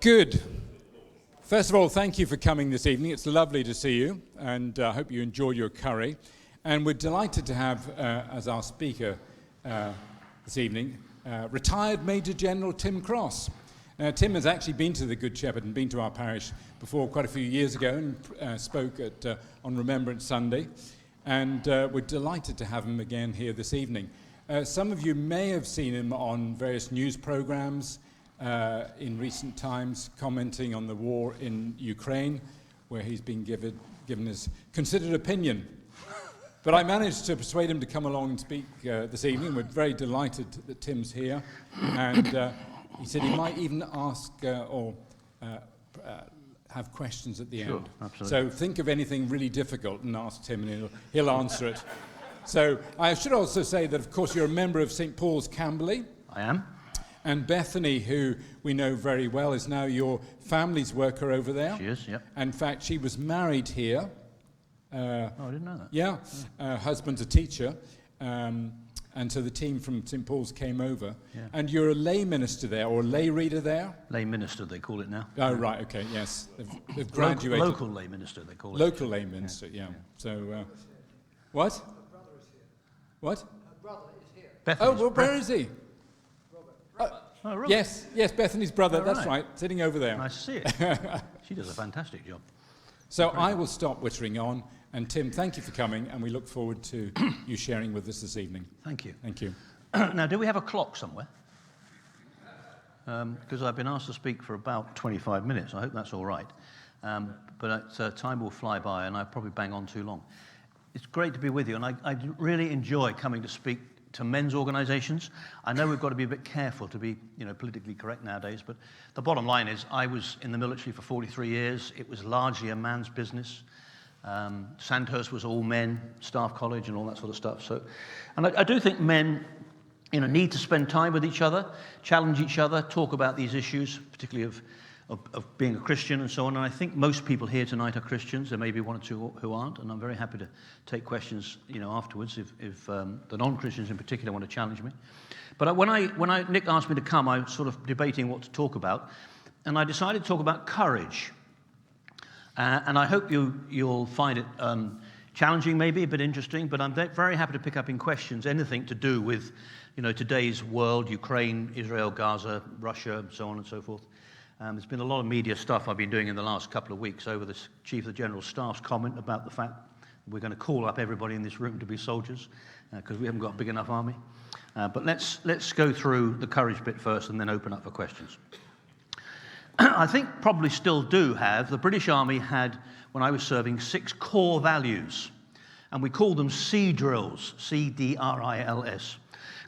Good. First of all, thank you for coming this evening. It's lovely to see you, and I hope you enjoyed your curry. And we're delighted to have, as our speaker this evening, retired Major General Tim Cross. Tim has actually been to the Good Shepherd and been to our parish before quite a few years ago and spoke on Remembrance Sunday. And we're delighted to have him again here this evening. Some of you may have seen him on various news programs in recent times, commenting on the war in Ukraine, where he's been given his considered opinion. But I managed to persuade him to come along and speak this evening. We're very delighted that Tim's here. And he said he might even ask or have questions at the end. Absolutely. So think of anything really difficult and ask Tim, and he'll answer it. So I should also say that, of course, you're a member of St. Paul's, Camberley. I am. And Bethany, who we know very well, is now your family's worker over there. She is, yep. In fact, she was married here. I didn't know that. Yeah, husband's a teacher. And so the team from St. Paul's came over. Yeah. And you're a lay minister there, or a lay reader there? Lay minister, they call it now. Oh, right, okay, yes. They've graduated. Local lay minister, they call it. Local lay minister, yeah. So, what? Her brother is here. What? Her brother is here. Bethany's Where is he? Robert. Oh, Robert. Yes, Bethany's brother, Oh, that's right. right, sitting over there. Nice to see it. She does a fantastic job. So I will stop wittering on. And Tim, thank you for coming, and we look forward to you sharing with us this evening. Thank you. Thank you. Now, do we have a clock somewhere? Because I've been asked to speak for about 25 minutes. I hope that's all right. But time will fly by, and I probably bang on too long. It's great to be with you, and I really enjoy coming to speak to men's organisations. I know we've got to be a bit careful to be, politically correct nowadays, but the bottom line is I was in the military for 43 years. It was largely a man's business. Sandhurst was all men, staff college and all that sort of stuff. So, and I do think men need to spend time with each other, challenge each other, talk about these issues, particularly of being a Christian and so on. And I think most people here tonight are Christians. There may be one or two who aren't, and I'm very happy to take questions, afterwards if the non-Christians in particular want to challenge me. But when Nick asked me to come, I was sort of debating what to talk about, and I decided to talk about courage. And I hope you'll find it challenging, maybe a bit interesting, but I'm very happy to pick up in questions anything to do with, today's world, Ukraine, Israel, Gaza, Russia, so on and so forth. There's been a lot of media stuff I've been doing in the last couple of weeks over the Chief of the General Staff's comment about the fact we're going to call up everybody in this room to be soldiers because we haven't got a big enough army. But let's go through the courage bit first and then open up for questions. I think probably still do have. The British Army had, when I was serving, 6 core values, and we called them C drills, C-D-R-I-L-S.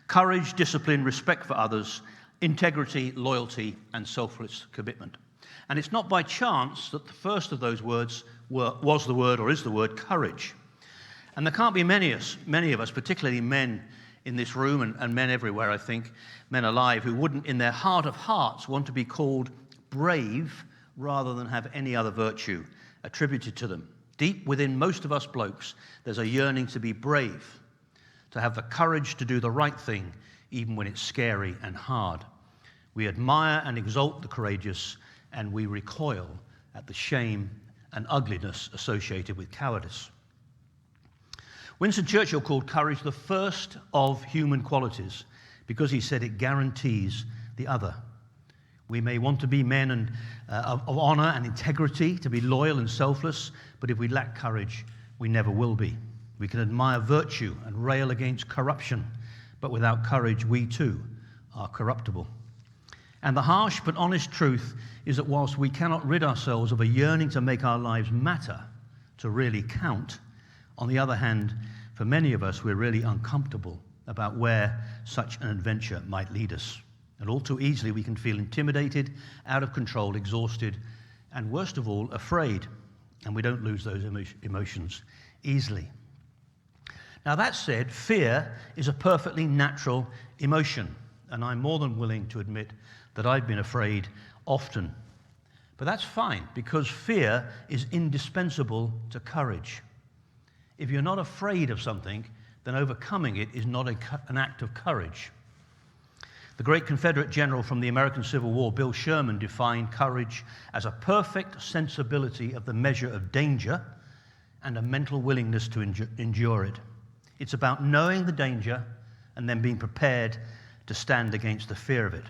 Courage, discipline, respect for others, integrity, loyalty, and selfless commitment. And it's not by chance that the first of those words is the word courage. And there can't be many of us, particularly men in this room and men everywhere, I think, men alive, who wouldn't in their heart of hearts want to be called brave rather than have any other virtue attributed to them. Deep within most of us blokes, there's a yearning to be brave, to have the courage to do the right thing, even when it's scary and hard. We admire and exalt the courageous, and we recoil at the shame and ugliness associated with cowardice. Winston Churchill called courage the first of human qualities because he said it guarantees the other. We may want to be men of honor and integrity, to be loyal and selfless, but if we lack courage, we never will be. We can admire virtue and rail against corruption, but without courage, we too are corruptible. And the harsh but honest truth is that whilst we cannot rid ourselves of a yearning to make our lives matter, to really count, on the other hand, for many of us, we're really uncomfortable about where such an adventure might lead us. And all too easily, we can feel intimidated, out of control, exhausted, and worst of all, afraid. And we don't lose those emotions easily. Now, that said, fear is a perfectly natural emotion, and I'm more than willing to admit that I've been afraid often. But that's fine, because fear is indispensable to courage. If you're not afraid of something, then overcoming it is not an act of courage. The great Confederate general from the American Civil War, Bill Sherman, defined courage as a perfect sensibility of the measure of danger and a mental willingness to endure it. It's about knowing the danger and then being prepared to stand against the fear of it.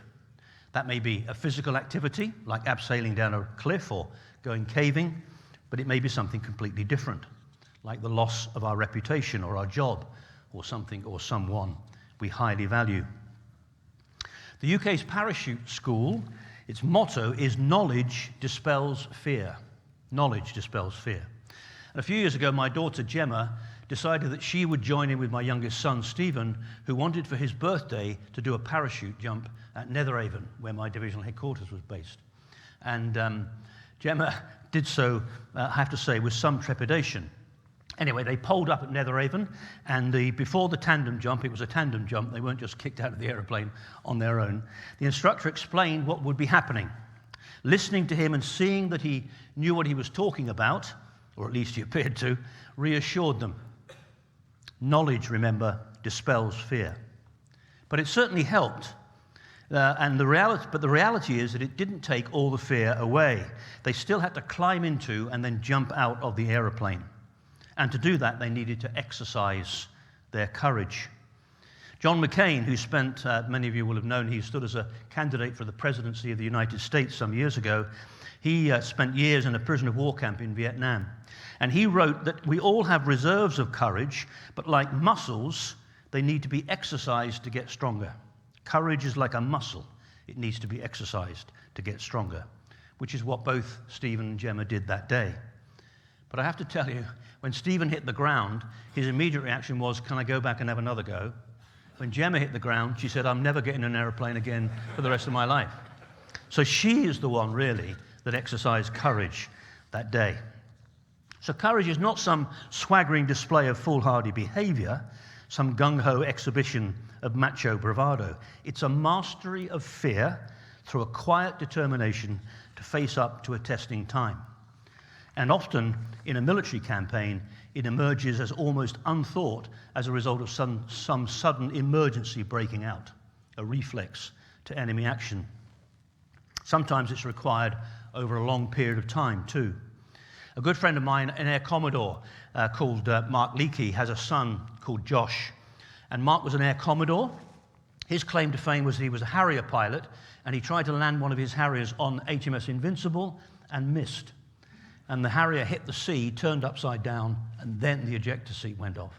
That may be a physical activity, like abseiling down a cliff or going caving, but it may be something completely different, like the loss of our reputation or our job or something or someone we highly value. The UK's parachute school, its motto is knowledge dispels fear. Knowledge dispels fear. And a few years ago, my daughter Gemma decided that she would join in with my youngest son, Stephen, who wanted for his birthday to do a parachute jump at Netheravon, where my divisional headquarters was based. And Gemma did so, I have to say, with some trepidation. Anyway, they poled up at Netheravon, and before the tandem jump, it was a tandem jump, they weren't just kicked out of the aeroplane on their own, the instructor explained what would be happening. Listening to him and seeing that he knew what he was talking about, or at least he appeared to, reassured them. Knowledge, remember, dispels fear. But it certainly helped. But the reality is that it didn't take all the fear away. They still had to climb into and then jump out of the aeroplane. And to do that, they needed to exercise their courage. John McCain, who spent, many of you will have known, he stood as a candidate for the presidency of the United States some years ago. He spent years in a prisoner of war camp in Vietnam. And he wrote that we all have reserves of courage, but like muscles, they need to be exercised to get stronger. Courage is like a muscle. It needs to be exercised to get stronger, which is what both Stephen and Gemma did that day. But I have to tell you, when Stephen hit the ground, his immediate reaction was, can I go back and have another go? When Gemma hit the ground, she said, I'm never getting in an aeroplane again for the rest of my life. So she is the one, really, that exercised courage that day. So courage is not some swaggering display of foolhardy behavior, some gung-ho exhibition of macho bravado. It's a mastery of fear through a quiet determination to face up to a testing time. And often, in a military campaign, it emerges as almost unthought as a result of some sudden emergency breaking out, a reflex to enemy action. Sometimes it's required over a long period of time, too. A good friend of mine, an Air Commodore called Mark Leakey, has a son called Josh. And Mark was an Air Commodore. His claim to fame was that he was a Harrier pilot, and he tried to land one of his Harriers on HMS Invincible and missed. And the Harrier hit the sea, turned upside down, and then the ejector seat went off.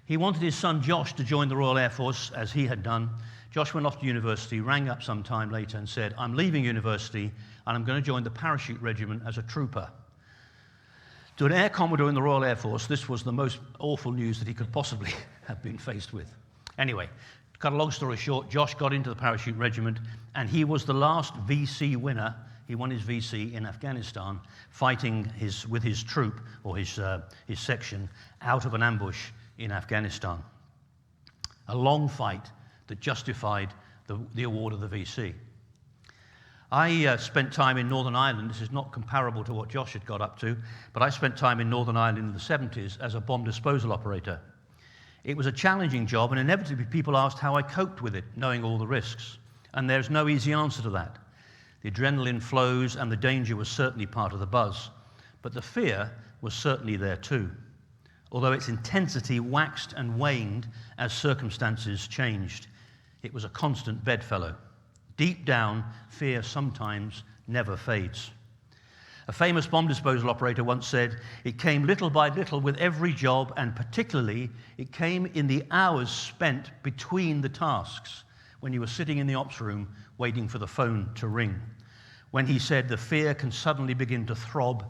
He wanted his son Josh to join the Royal Air Force, as he had done. Josh went off to university, rang up some time later and said, I'm leaving university, and I'm going to join the parachute regiment as a trooper. To an Air Commodore in the Royal Air Force, this was the most awful news that he could possibly have been faced with. Anyway, to cut a long story short, Josh got into the parachute regiment, and he was the last VC winner. He won his VC in Afghanistan, fighting with his troop, or his section, out of an ambush in Afghanistan. A long fight that justified the award of the VC. I spent time in Northern Ireland. This is not comparable to what Josh had got up to, but I spent time in Northern Ireland in the 70s as a bomb disposal operator. It was a challenging job, and inevitably people asked how I coped with it, knowing all the risks. And there's no easy answer to that. The adrenaline flows, and the danger was certainly part of the buzz. But the fear was certainly there too, although its intensity waxed and waned as circumstances changed. It was a constant bedfellow. Deep down, fear sometimes never fades. A famous bomb disposal operator once said, it came little by little with every job, and particularly it came in the hours spent between the tasks, when you were sitting in the ops room waiting for the phone to ring. When he said the fear can suddenly begin to throb,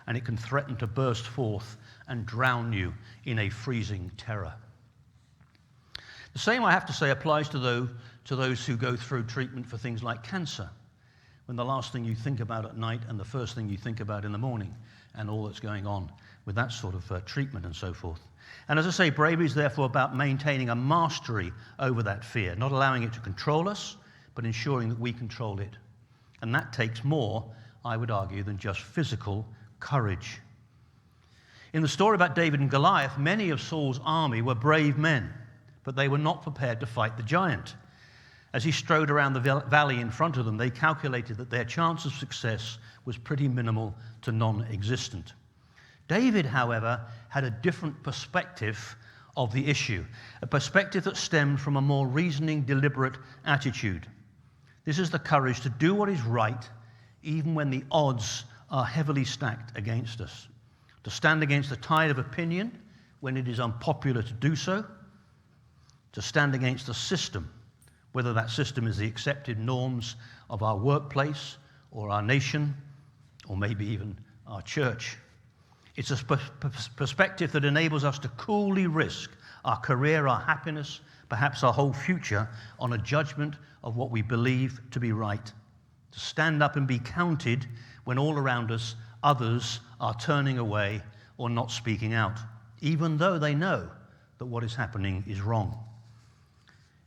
and it can threaten to burst forth and drown you in a freezing terror. The same, I have to say, applies to those who go through treatment for things like cancer, when the last thing you think about at night and the first thing you think about in the morning, and all that's going on with that sort of treatment and so forth. And as I say, bravery is therefore about maintaining a mastery over that fear, not allowing it to control us, but ensuring that we control it. And that takes more, I would argue, than just physical courage. In the story about David and Goliath, many of Saul's army were brave men, but they were not prepared to fight the giant. As he strode around the valley in front of them, they calculated that their chance of success was pretty minimal to non-existent. David, however, had a different perspective of the issue, a perspective that stemmed from a more reasoning, deliberate attitude. This is the courage to do what is right, even when the odds are heavily stacked against us, to stand against the tide of opinion when it is unpopular to do so, to stand against the system, whether that system is the accepted norms of our workplace or our nation or maybe even our church. It's a perspective that enables us to coolly risk our career, our happiness, perhaps our whole future on a judgment of what we believe to be right. To stand up and be counted when all around us others are turning away or not speaking out, even though they know that what is happening is wrong.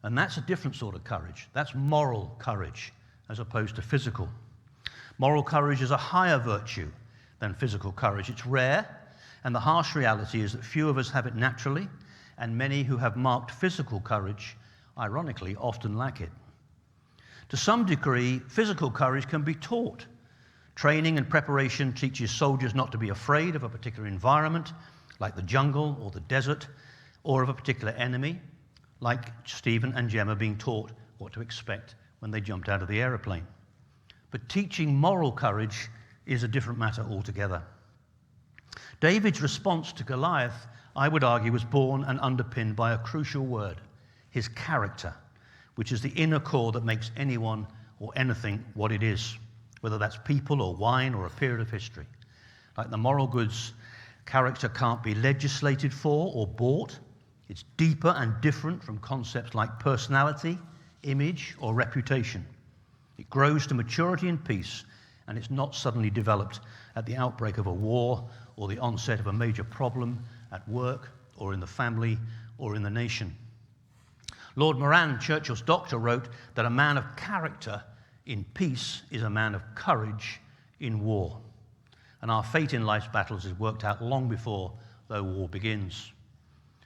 And that's a different sort of courage. That's moral courage as opposed to physical. Moral courage is a higher virtue than physical courage. It's rare, and the harsh reality is that few of us have it naturally, and many who have marked physical courage, ironically, often lack it. To some degree, physical courage can be taught. Training and preparation teaches soldiers not to be afraid of a particular environment, like the jungle or the desert, or of a particular enemy, like Stephen and Gemma being taught what to expect when they jumped out of the aeroplane. But teaching moral courage is a different matter altogether. David's response to Goliath, I would argue, was born and underpinned by a crucial word, his character, which is the inner core that makes anyone or anything what it is, whether that's people or wine or a period of history. Like the moral goods, character can't be legislated for or bought. It's deeper and different from concepts like personality, image, or reputation. It grows to maturity and peace, and it's not suddenly developed at the outbreak of a war or the onset of a major problem at work or in the family or in the nation. Lord Moran, Churchill's doctor, wrote that a man of character in peace is a man of courage in war. And our fate in life's battles is worked out long before the war begins.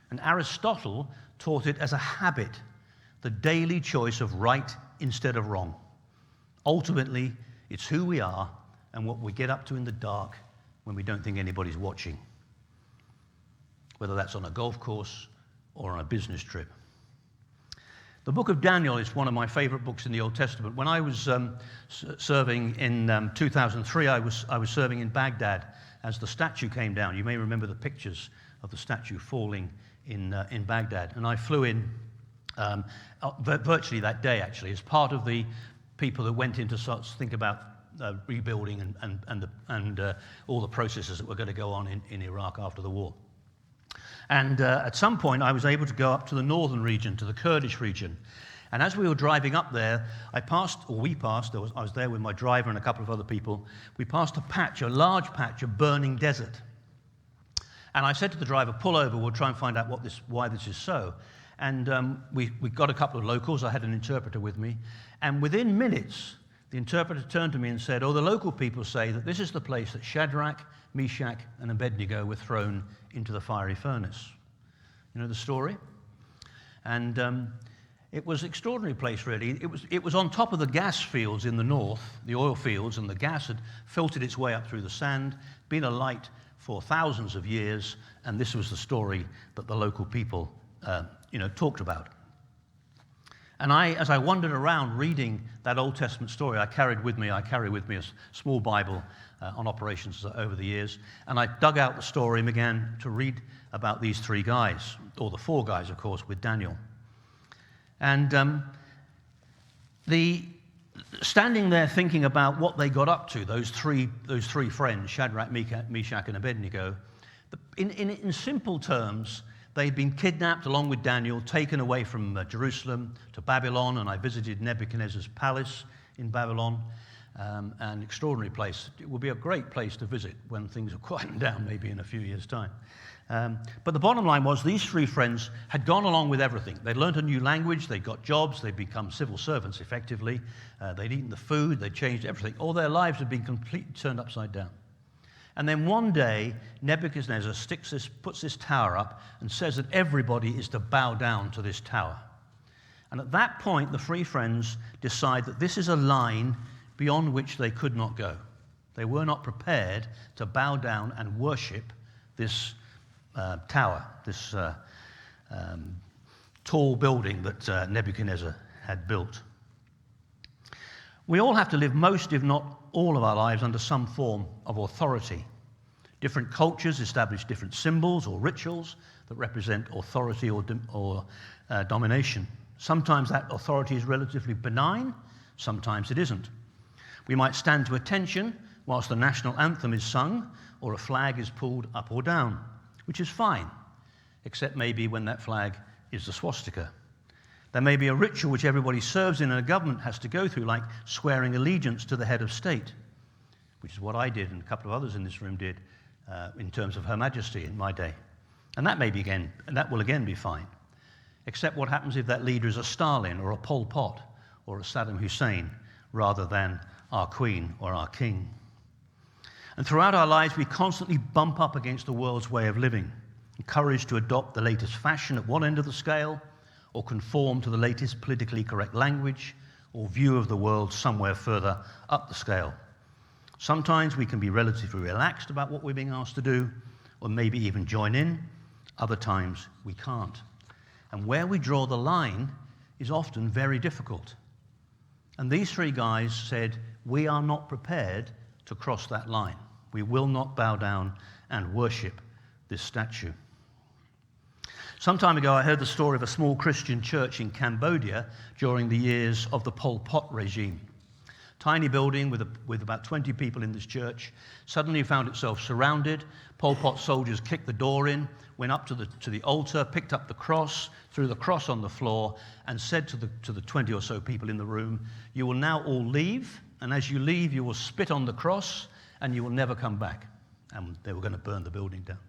And Aristotle taught it as a habit, the daily choice of right instead of wrong. Ultimately, it's who we are and what we get up to in the dark when we don't think anybody's watching, whether that's on a golf course or on a business trip. The book of Daniel is one of my favorite books in the Old Testament. When I was serving in 2003, I was serving in Baghdad as the statue came down. You may remember the pictures of the statue falling in Baghdad. And I flew in virtually that day, actually, as part of the people that went in to sort of think about rebuilding and all the processes that were going to go on in Iraq after the war. And at some point, I was able to go up to the northern region, to the Kurdish region. And as we were driving up there, I was there with my driver and a couple of other people, we passed a large patch of burning desert. And I said to the driver, pull over, we'll try and find out why this is so. And we got a couple of locals, I had an interpreter with me, and within minutes, the interpreter turned to me and said, the local people say that this is the place that Shadrach, Meshach, and Abednego were thrown into the fiery furnace. You know the story? And it was an extraordinary place, really. It was on top of the gas fields in the north, the oil fields, and the gas had filtered its way up through the sand, been alight for thousands of years, and this was the story that the local people, talked about. And as I wandered around reading that Old Testament story, I carry with me a small Bible on operations over the years, and I dug out the story and began to read about these three guys, or the four guys, of course, with Daniel. And standing there thinking about what they got up to, those three friends, Shadrach, Meshach, and Abednego, in simple terms, they'd been kidnapped along with Daniel, taken away from Jerusalem to Babylon, and I visited Nebuchadnezzar's palace in Babylon, an extraordinary place. It would be a great place to visit when things are quieting down, maybe in a few years' time. But the bottom line was these three friends had gone along with everything. They'd learned a new language, they'd got jobs, they'd become civil servants effectively, they'd eaten the food, they'd changed everything. All their lives had been completely turned upside down. And then one day, Nebuchadnezzar puts this tower up and says that everybody is to bow down to this tower. And at that point, the three friends decide that this is a line beyond which they could not go. They were not prepared to bow down and worship this tower, this tall building that Nebuchadnezzar had built. We all have to live most, if not all, of our lives under some form of authority. Different cultures establish different symbols or rituals that represent authority or domination. Sometimes that authority is relatively benign, sometimes it isn't. We might stand to attention whilst the national anthem is sung or a flag is pulled up or down, which is fine, except maybe when that flag is the swastika. There may be a ritual which everybody serves in and a government has to go through, like swearing allegiance to the head of state, which is what I did and a couple of others in this room did in terms of Her Majesty in my day. And that will again be fine, except what happens if that leader is a Stalin or a Pol Pot or a Saddam Hussein rather than our Queen or our King. And throughout our lives, we constantly bump up against the world's way of living, encouraged to adopt the latest fashion at one end of the scale, or conform to the latest politically correct language or view of the world somewhere further up the scale. Sometimes we can be relatively relaxed about what we're being asked to do, or maybe even join in. Other times we can't. And where we draw the line is often very difficult. And these three guys said, we are not prepared to cross that line. We will not bow down and worship this statue. Some time ago, I heard the story of a small Christian church in Cambodia during the years of the Pol Pot regime. Tiny building with about 20 people in this church suddenly found itself surrounded. Pol Pot soldiers kicked the door in, went up to the altar, picked up the cross, threw the cross on the floor, and said to the 20 or so people in the room, "You will now all leave, and as you leave, you will spit on the cross, and you will never come back." And they were going to burn the building down.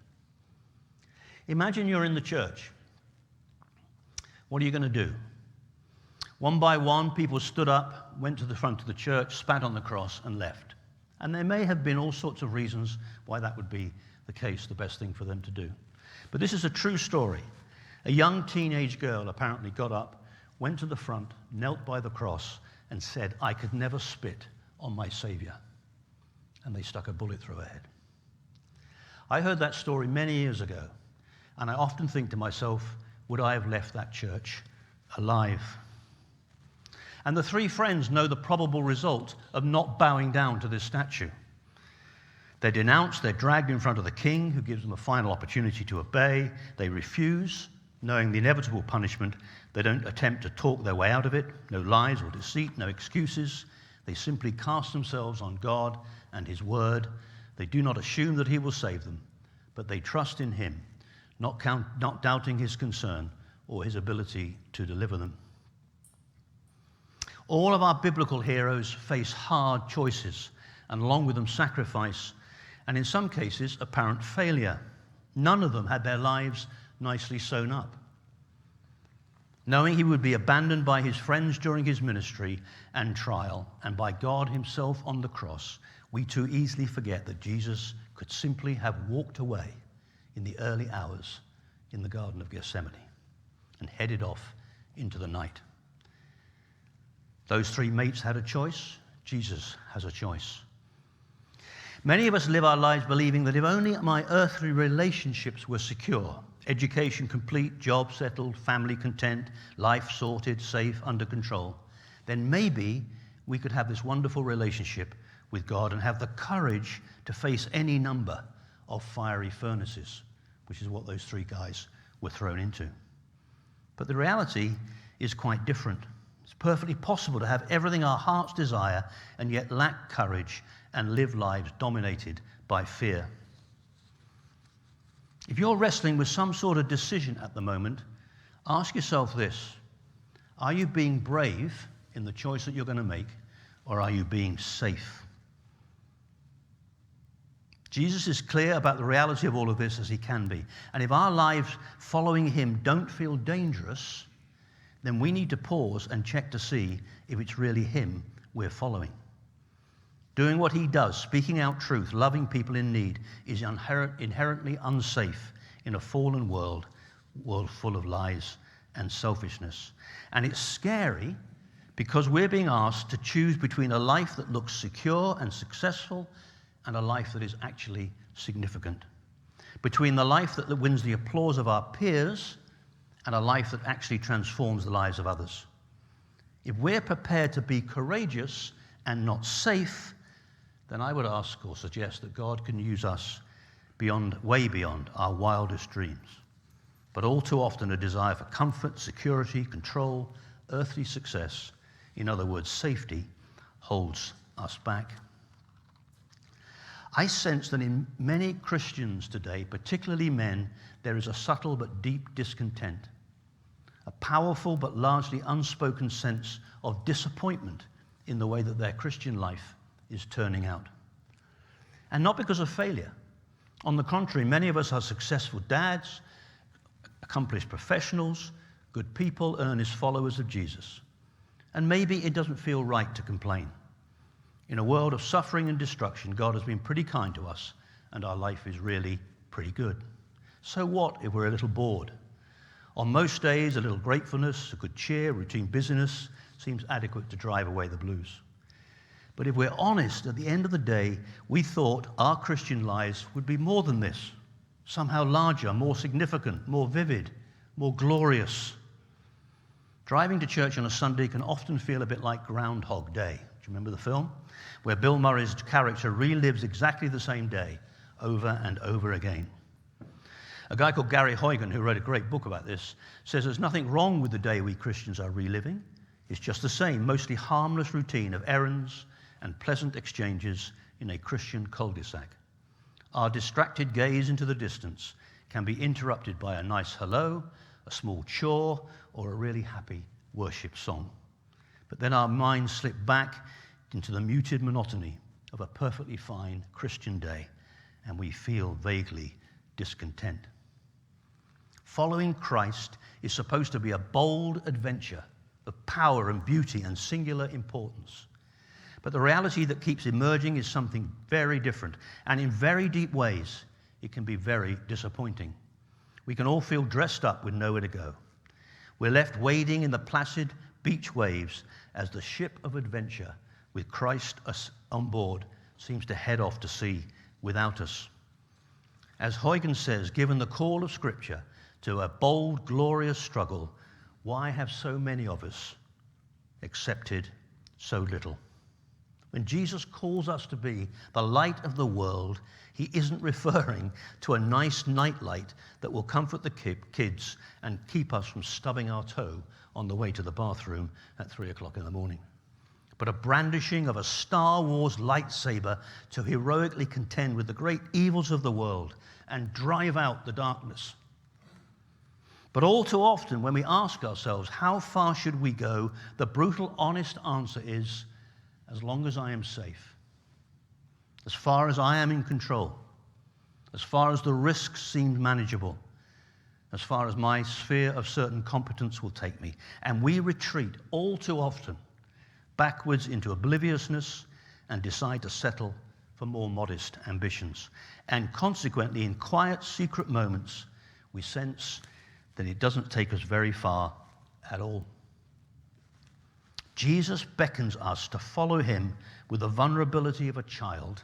Imagine you're in the church. What are you going to do? One by one, people stood up, went to the front of the church, spat on the cross, and left. And there may have been all sorts of reasons why that would be the case, the best thing for them to do. But this is a true story. A young teenage girl apparently got up, went to the front, knelt by the cross, and said, "I could never spit on my Savior." And they stuck a bullet through her head. I heard that story many years ago. And I often think to myself, would I have left that church alive? And the three friends know the probable result of not bowing down to this statue. They're denounced, they're dragged in front of the king, who gives them a final opportunity to obey. They refuse, knowing the inevitable punishment. They don't attempt to talk their way out of it. No lies or deceit, no excuses. They simply cast themselves on God and His word. They do not assume that He will save them, but they trust in Him, not doubting His concern or His ability to deliver them. All of our biblical heroes face hard choices, and along with them sacrifice, and in some cases apparent failure. None of them had their lives nicely sewn up. Knowing he would be abandoned by his friends during his ministry and trial, and by God Himself on the cross, we too easily forget that Jesus could simply have walked away in the early hours in the Garden of Gethsemane and headed off into the night. Those three mates had a choice. Jesus has a choice. Many of us live our lives believing that if only my earthly relationships were secure, education complete, job settled, family content, life sorted, safe, under control, then maybe we could have this wonderful relationship with God and have the courage to face any number of fiery furnaces, which is what those three guys were thrown into. But the reality is quite different. It's perfectly possible to have everything our hearts desire and yet lack courage and live lives dominated by fear. If you're wrestling with some sort of decision at the moment, ask yourself this: are you being brave in the choice that you're going to make, or are you being safe? Jesus is clear about the reality of all of this as He can be. And if our lives following Him don't feel dangerous, then we need to pause and check to see if it's really Him we're following. Doing what He does, speaking out truth, loving people in need, is inherently unsafe in a fallen world full of lies and selfishness. And it's scary because we're being asked to choose between a life that looks secure and successful and a life that is actually significant. Between the life that wins the applause of our peers and a life that actually transforms the lives of others. If we're prepared to be courageous and not safe, then I would ask or suggest that God can use us way beyond our wildest dreams. But all too often a desire for comfort, security, control, earthly success, in other words, safety, holds us back. I sense that in many Christians today, particularly men, there is a subtle but deep discontent, a powerful but largely unspoken sense of disappointment in the way that their Christian life is turning out. And not because of failure. On the contrary, many of us are successful dads, accomplished professionals, good people, earnest followers of Jesus. And maybe it doesn't feel right to complain. In a world of suffering and destruction, God has been pretty kind to us, and our life is really pretty good. So what if we're a little bored? On most days, a little gratefulness, a good cheer, routine busyness seems adequate to drive away the blues. But if we're honest, at the end of the day, we thought our Christian lives would be more than this, somehow larger, more significant, more vivid, more glorious. Driving to church on a Sunday can often feel a bit like Groundhog Day. Do you remember the film? Where Bill Murray's character relives exactly the same day over and over again. A guy called Gary Huygen, who wrote a great book about this, says there's nothing wrong with the day we Christians are reliving. It's just the same, mostly harmless routine of errands and pleasant exchanges in a Christian cul-de-sac. Our distracted gaze into the distance can be interrupted by a nice hello, a small chore, or a really happy worship song. But then our minds slip back into the muted monotony of a perfectly fine Christian day, and we feel vaguely discontent. Following Christ is supposed to be a bold adventure of power and beauty and singular importance. But the reality that keeps emerging is something very different, and in very deep ways, it can be very disappointing. We can all feel dressed up with nowhere to go. We're left wading in the placid beach waves as the ship of adventure with Christ on board seems to head off to sea without us. As Huygens says, given the call of Scripture to a bold, glorious struggle, why have so many of us accepted so little? When Jesus calls us to be the light of the world, he isn't referring to a nice nightlight that will comfort the kids and keep us from stubbing our toe on the way to the bathroom at 3 o'clock in the morning, but a brandishing of a Star Wars lightsaber to heroically contend with the great evils of the world and drive out the darkness. But all too often, when we ask ourselves, how far should we go, the brutal, honest answer is, as long as I am safe, as far as I am in control, as far as the risks seem manageable, as far as my sphere of certain competence will take me. And we retreat all too often backwards into obliviousness and decide to settle for more modest ambitions. And consequently, in quiet, secret moments, we sense that it doesn't take us very far at all. Jesus beckons us to follow him with the vulnerability of a child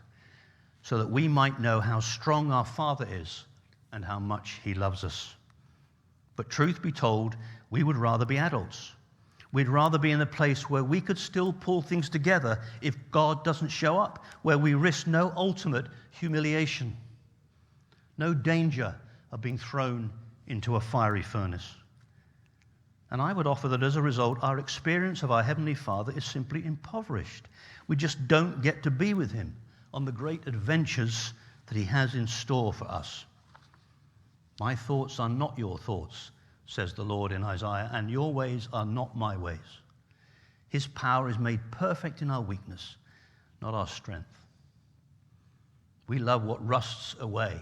so that we might know how strong our Father is and how much he loves us. But truth be told, we would rather be adults. We'd rather be in a place where we could still pull things together if God doesn't show up, where we risk no ultimate humiliation, no danger of being thrown into a fiery furnace. And I would offer that as a result, our experience of our Heavenly Father is simply impoverished. We just don't get to be with him on the great adventures that he has in store for us. My thoughts are not your thoughts, says the Lord in Isaiah, and your ways are not my ways. His power is made perfect in our weakness, not our strength. We love what rusts away.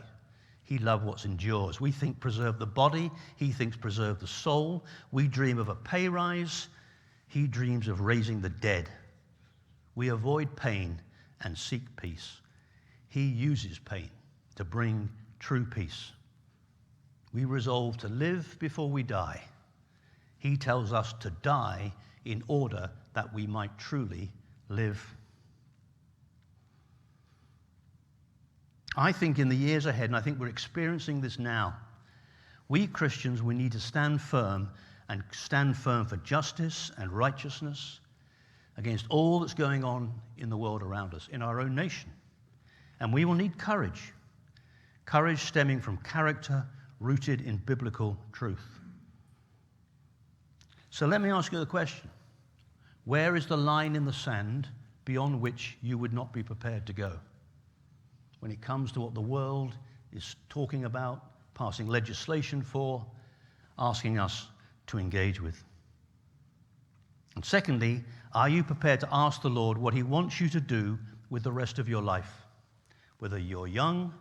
He loves what endures. We think preserve the body. He thinks preserve the soul. We dream of a pay rise. He dreams of raising the dead. We avoid pain and seek peace. He uses pain to bring true peace. We resolve to live before we die He tells us to die in order that we might truly live. I think in the years ahead, and I think we're experiencing this now, we Christians, we need to stand firm for justice and righteousness against all that's going on in the world around us, in our own nation. And we will need courage stemming from character rooted in biblical truth. So let me ask you the question. Where is the line in the sand beyond which you would not be prepared to go when it comes to what the world is talking about, passing legislation for, asking us to engage with? And secondly, are you prepared to ask the Lord what he wants you to do with the rest of your life? Whether you're young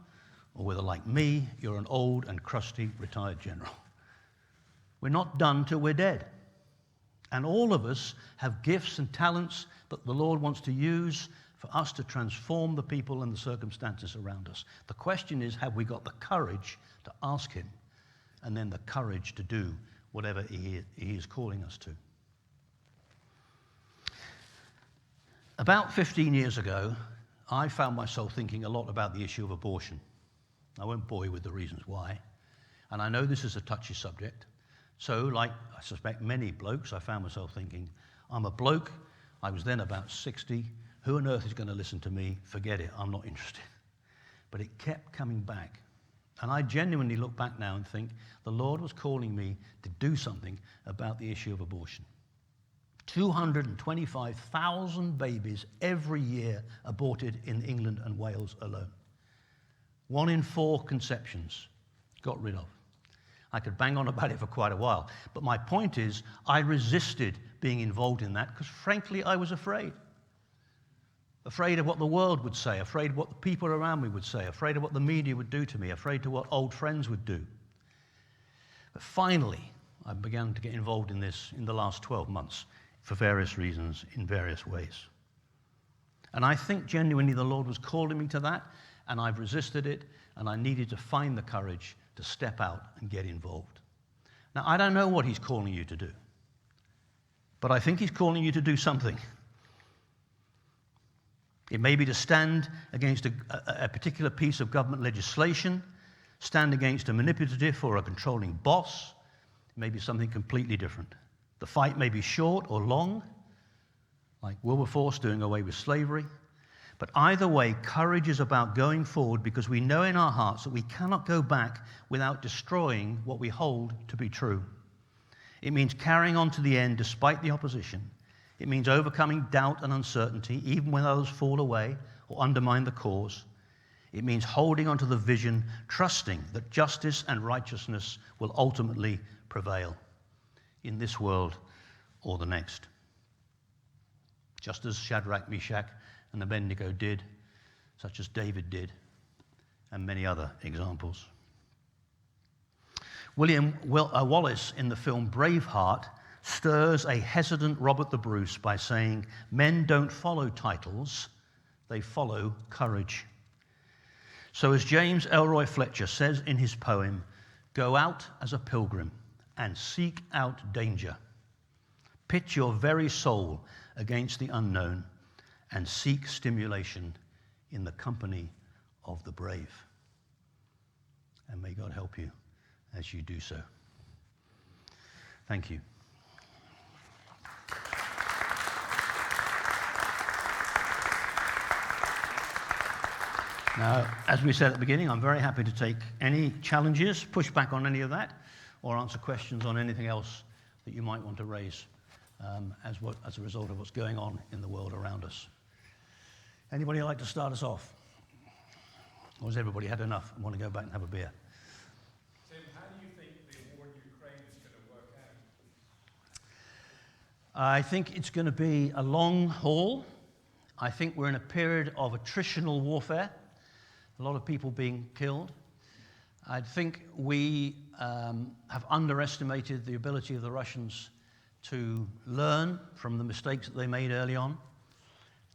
or whether, like me, you're an old and crusty retired general. We're not done till we're dead. And all of us have gifts and talents that the Lord wants to use for us to transform the people and the circumstances around us. The question is, have we got the courage to ask him, and then the courage to do whatever he is calling us to? About 15 years ago, I found myself thinking a lot about the issue of abortion. I won't bore you with the reasons why. And I know this is a touchy subject. So, like I suspect many blokes, I found myself thinking, I'm a bloke, I was then about 60, who on earth is going to listen to me? Forget it, I'm not interested. But it kept coming back. And I genuinely look back now and think the Lord was calling me to do something about the issue of abortion. 225,000 babies every year aborted in England and Wales alone. 1 in 4 conceptions got rid of. I could bang on about it for quite a while. But my point is, I resisted being involved in that because, frankly, I was afraid. Afraid of what the world would say, afraid of what the people around me would say, afraid of what the media would do to me, afraid of what old friends would do. But finally, I began to get involved in this in the last 12 months for various reasons, in various ways. And I think genuinely the Lord was calling me to that, and I've resisted it, and I needed to find the courage to step out and get involved. Now, I don't know what he's calling you to do, but I think he's calling you to do something. It may be to stand against a particular piece of government legislation, stand against a manipulative or a controlling boss. It may be something completely different. The fight may be short or long, like Wilberforce doing away with slavery. But either way, courage is about going forward because we know in our hearts that we cannot go back without destroying what we hold to be true. It means carrying on to the end despite the opposition. It means overcoming doubt and uncertainty, even when others fall away or undermine the cause. It means holding onto the vision, trusting that justice and righteousness will ultimately prevail in this world or the next. Just as Shadrach, Meshach, and Abednego did, such as David did, and many other examples. William Wallace in the film Braveheart stirs a hesitant Robert the Bruce by saying, "Men don't follow titles, they follow courage." So as James Elroy Fletcher says in his poem, "Go out as a pilgrim and seek out danger. Pit your very soul against the unknown and seek stimulation in the company of the brave." And may God help you as you do so. Thank you. Now, as we said at the beginning, I'm very happy to take any challenges, push back on any of that, or answer questions on anything else that you might want to raise as a result of what's going on in the world around us. Anybody like to start us off? Or has everybody had enough and want to go back and have a beer? Tim, how do you think the war in Ukraine is going to work out? I think it's going to be a long haul. I think we're in a period of attritional warfare, a lot of people being killed. I think we have underestimated the ability of the Russians to learn from the mistakes that they made early on.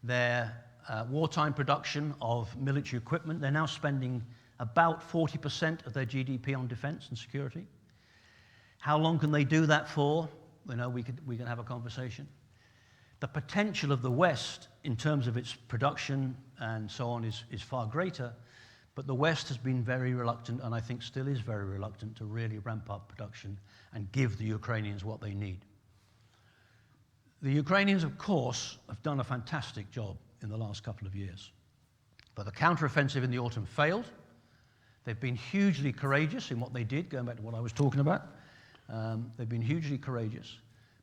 Their wartime production of military equipment, they're now spending about 40% of their GDP on defense and security. How long can they do that for? we can have a conversation. The potential of the West in terms of its production and so on is far greater, but the West has been very reluctant, and I think still is very reluctant, to really ramp up production and give the Ukrainians what they need. The Ukrainians, of course, have done a fantastic job in the last couple of years. But the counteroffensive in the autumn failed. They've been hugely courageous in what they did, going back to what I was talking about. They've been hugely courageous,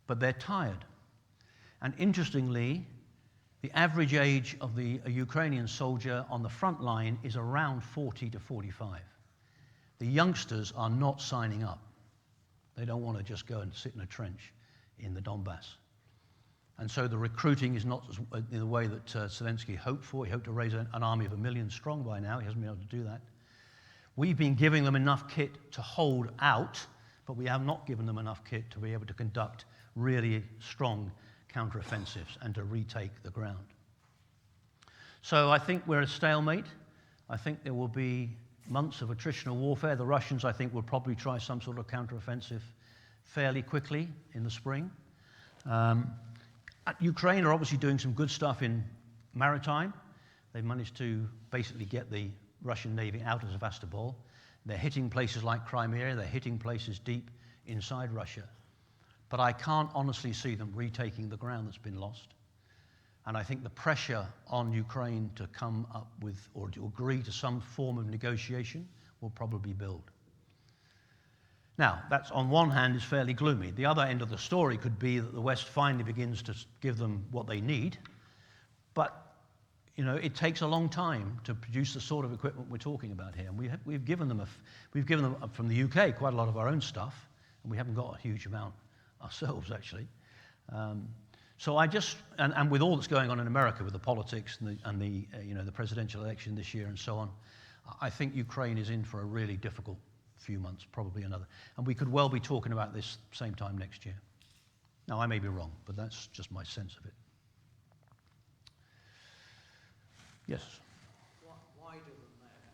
but they're tired. And interestingly, the average age of the Ukrainian soldier on the front line is around 40 to 45. The youngsters are not signing up. They don't want to just go and sit in a trench in the Donbass. And so the recruiting is not in the way that Zelensky hoped for. He hoped to raise an army of 1 million strong by now. He hasn't been able to do that. We've been giving them enough kit to hold out, but we have not given them enough kit to be able to conduct really strong counteroffensives and to retake the ground. So I think we're at a stalemate. I think there will be months of attritional warfare. The Russians, I think, will probably try some sort of counteroffensive fairly quickly in the spring. Ukraine are obviously doing some good stuff in maritime. They've managed to basically get the Russian Navy out of Sevastopol. They're hitting places like Crimea. They're hitting places deep inside Russia. But I can't honestly see them retaking the ground that's been lost. And I think the pressure on Ukraine to come up with, or to agree to some form of negotiation, will probably build. Now, that's on one hand is fairly gloomy. The other end of the story could be that the West finally begins to give them what they need. But, it takes a long time to produce the sort of equipment we're talking about here. And we've given them from the UK quite a lot of our own stuff, and we haven't got a huge amount ourselves, actually. So I just, and with all that's going on in America with the politics and the presidential election this year and so on, I think Ukraine is in for a really difficult few months, probably another. And we could well be talking about this same time next year. Now, I may be wrong, but that's just my sense of it. Yes? Wider than that,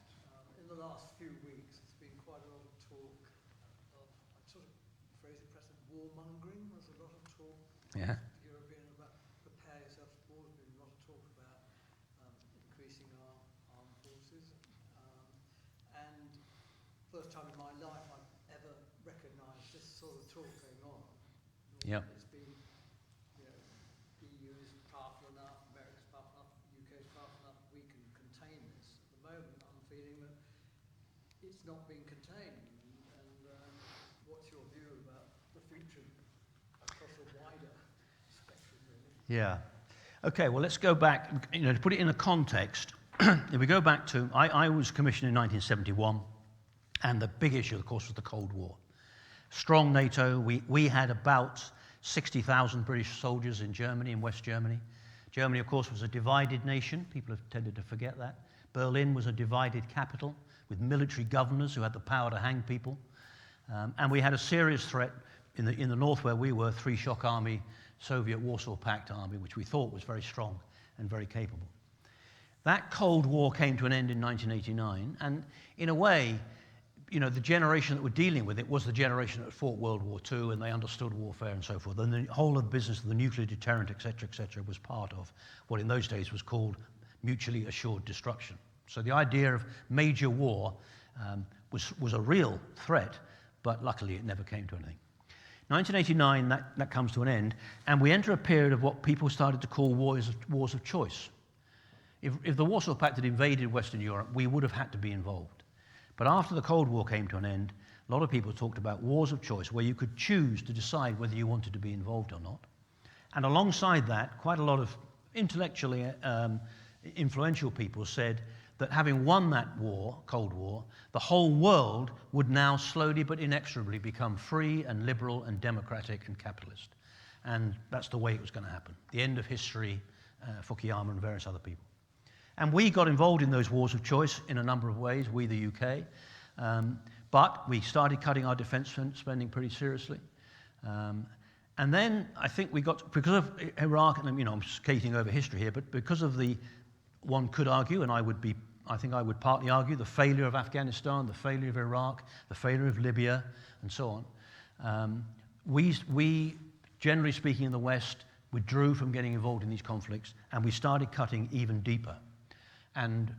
in the last few weeks, there's been quite a lot of talk of, I'd sort of phrase it perhaps, warmongering. There's a lot of talk. Yeah. European about prepare yourself for war. There's been a lot of talk about increasing our armed forces. And first time in my life I've ever recognised this sort of talk going on. Yeah. It's been, EU is powerful enough, America's powerful enough, UK is powerful enough, we can contain this. At the moment, I'm feeling that it's not being contained. And what's your view about the future across a wider spectrum, really? Yeah. Okay, well, let's go back, to put it in a context. If we go back to, I was commissioned in 1971, and the big issue, of course, was the Cold War. Strong NATO, we had about 60,000 British soldiers in Germany, in West Germany. Germany, of course, was a divided nation. People have tended to forget that. Berlin was a divided capital with military governors who had the power to hang people. And we had a serious threat in the north where we were, Three-Shock Army, Soviet Warsaw Pact Army, which we thought was very strong and very capable. That Cold War came to an end in 1989, and in a way, the generation that were dealing with it was the generation that fought World War II, and they understood warfare and so forth. And the whole of the business of the nuclear deterrent, et cetera, was part of what in those days was called mutually assured destruction. So the idea of major war was a real threat, but luckily it never came to anything. 1989, that comes to an end, and we enter a period of what people started to call wars of choice. If the Warsaw Pact had invaded Western Europe, we would have had to be involved. But after the Cold War came to an end, a lot of people talked about wars of choice, where you could choose to decide whether you wanted to be involved or not. And alongside that, quite a lot of intellectually influential people said that having won that war, Cold War, the whole world would now slowly but inexorably become free and liberal and democratic and capitalist. And that's the way it was going to happen. The end of history, Fukuyama and various other people. And we got involved in those wars of choice in a number of ways, we the UK, but we started cutting our defence spending pretty seriously. And then I think we got, because of Iraq, and I'm skating over history here, but because of one could argue, and I think I would partly argue, the failure of Afghanistan, the failure of Iraq, the failure of Libya, and so on, we generally speaking in the West, withdrew from getting involved in these conflicts, and we started cutting even deeper. And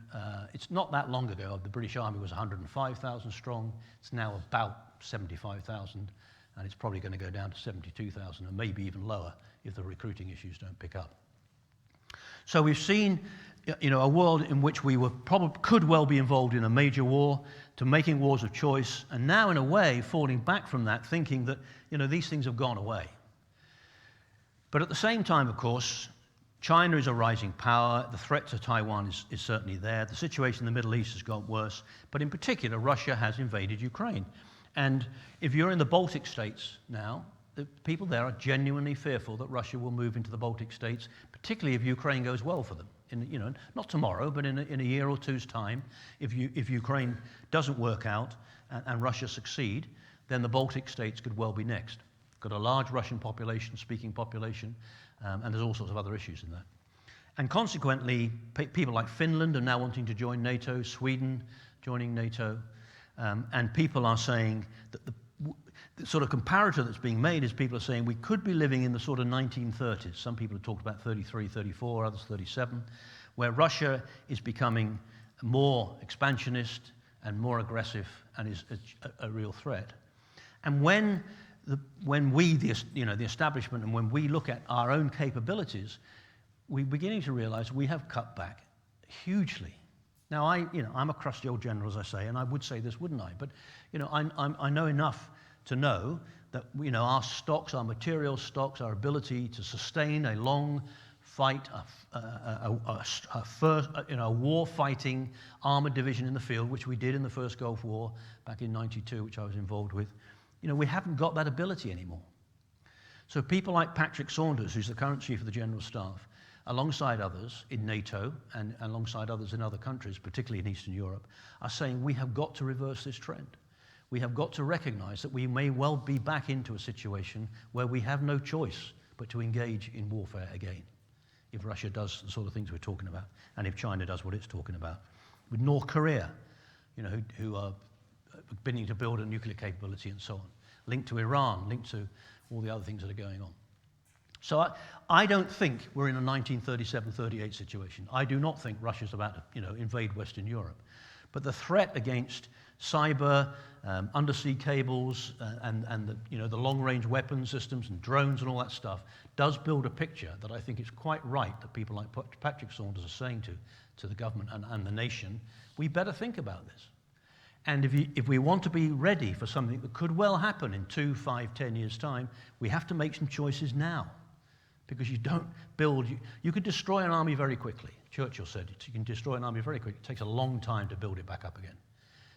it's not that long ago, the British Army was 105,000 strong. It's now about 75,000, and it's probably going to go down to 72,000, and maybe even lower if the recruiting issues don't pick up. So we've seen, a world in which we could well be involved in a major war, to making wars of choice, and now in a way falling back from that, thinking that these things have gone away. But at the same time, of course, China is a rising power. The threat to Taiwan is certainly there. The situation in the Middle East has got worse. But in particular, Russia has invaded Ukraine. And if you're in the Baltic states now, the people there are genuinely fearful that Russia will move into the Baltic states, particularly if Ukraine goes well for them. Not tomorrow, but in a year or two's time, if Ukraine doesn't work out and Russia succeed, then the Baltic states could well be next. Got a large Russian population, speaking population, and there's all sorts of other issues in that. And consequently, people like Finland are now wanting to join NATO, Sweden joining NATO, and people are saying that the sort of comparator that's being made is people are saying we could be living in the sort of 1930s. Some people have talked about 33, 34, others 37, where Russia is becoming more expansionist and more aggressive and is a real threat. And when we, the establishment, and when we look at our own capabilities, we're beginning to realize we have cut back hugely. Now, I'm a crusty old general, as I say, and I would say this, wouldn't I? But, I know enough to know that, our stocks, our material stocks, our ability to sustain a long fight, a war-fighting armored division in the field, which we did in the First Gulf War back in '92, which I was involved with. We haven't got that ability anymore. So people like Patrick Saunders, who's the current Chief of the General Staff, alongside others in NATO and alongside others in other countries, particularly in Eastern Europe, are saying we have got to reverse this trend. We have got to recognize that we may well be back into a situation where we have no choice but to engage in warfare again, if Russia does the sort of things we're talking about, and if China does what it's talking about. With North Korea, who are beginning to build a nuclear capability and so on, linked to Iran, linked to all the other things that are going on. So I don't think we're in a 1937-38 situation. I do not think Russia's about to invade Western Europe. But the threat against cyber, undersea cables, and the long-range weapon systems and drones and all that stuff does build a picture that I think is quite right that people like Patrick Saunders are saying to the government and the nation, we better think about this. And if we want to be ready for something that could well happen in 2, 5, 10 years' time, we have to make some choices now. Because you don't build, you could destroy an army very quickly. Churchill said you can destroy an army very quickly. It takes a long time to build it back up again.